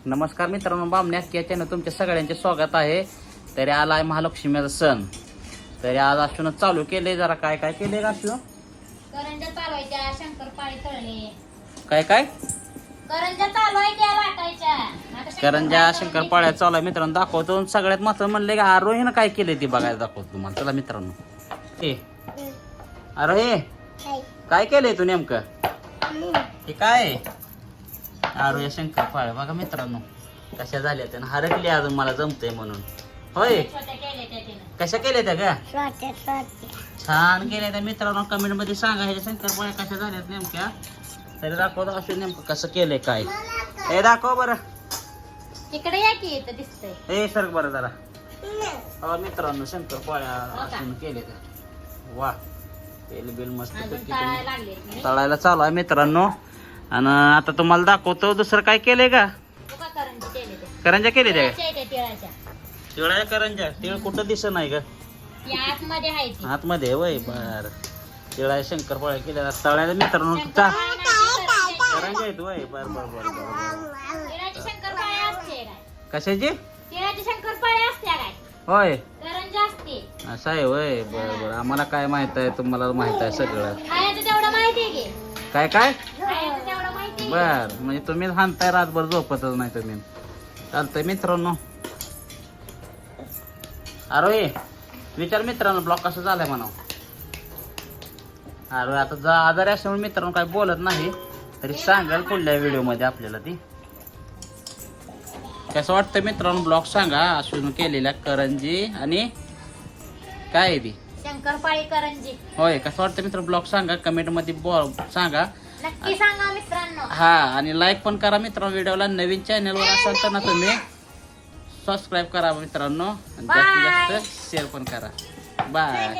नमस्कार मित्रांनो, बामण्या या चॅनल तुमच्या सगळ्यांचे स्वागत आहे. तरी आला आहे महालक्ष्मीचा सण. तरी आज अश्विन चालू केले. जरा काय काय केले अश्विन? करंजा चालवायच्या, शंकरपाळी तळले. काय काय करंजा चालवायच्या वाटायच्या. आता करंजा शंकरपाळ्या चालू आहे मित्रांनो. दाखवतो. सगळ्यात महत्त्वाचं म्हणले का आरोहीनं काय केले ते बघायला दाखवतो तुम्हाला. चला मित्रांनो, ए आरोही काय केलंय तू नेमकं? हे काय आरोही शंकरपाळ्या बघा मित्रांनो कशा झाल्या. त्यानं हरकली अजून मला जमतंय म्हणून. होय, छोट्या केल्या त्या तिनं. कशा केल्या त्या का? छान केल्या त्या मित्रांनो. कमेंट मध्ये सांगा ह्या शंकरपाळ्या कशा झाल्यात नेमक्या. तरी दाखवतो अशोक नेमकं कसं केलंय काय. हे दाखव बरं. तिकडे या की इथं दिसतंय. हे सर बरं जरा. हो मित्रांनो, शंकरपाळ्या असून केले त्या. वा, तेल बिल मस्त अजून पैकी तळायला लागले. तळायला चालू आहे मित्रांनो. आणि आता तुम्हाला दाखवतो दुसरं काय केलंय का. तुका करंजी केले ते. करंजा केले त्या तिळाच्या इथे तिळाच्या. तिळाच्या करंजा. तिळ कुठं दिसत नाही का? ती आतमध्ये आहे ती. आतमध्ये वय बर. तिळाच्या शंकरपाळ्या केल्या तळायला मित्रांनो. शंकरपाळी नाही, ती करंजी. करंजा आहेत वय. बर बर बर बर. तिळाची शंकरपाळी असते काय? कशाची? तिळाची शंकरपाळी असते काय? होय, करंजा असते. असं आहे वय. बर बर. आम्हाला काय माहित आहे, तुम्हाला माहित आहे सगळं. खायचं तेवढं माहिती आहे की. काय काय खायचं तेवढं माहिती आहे. बर. म्हणजे तुम्ही हाणताय रातभर झोपतच नाही तुम्ही. चालतंय मित्रांनो. अरे विचार मित्रांनो, ब्लॉग कसं झालाय म्हणा. अरे आता जा आजारी असल्यामुळे मित्रांनो काय बोलत नाही. तरी सांगाल पुढल्या व्हिडिओ मध्ये आपल्याला ती कसं वाटतं मित्रांनो. ब्लॉग सांगा. अश्विन केलेल्या करंजी आणि काय आहे ती शंकरपाळी करंजी. होय. कसं वाटतं मित्र ब्लॉग सांगा. कमेंट मध्ये सांगा. नक्की सांगा मित्रांनो. हा, आणि लाईक पण करा मित्रांनो. व्हिडिओला नवीन चॅनलवर असाल तर ना तुम्ही सबस्क्राईब करा मित्रांनो. आणि जास्तीत जास्त शेअर पण करा. बाय.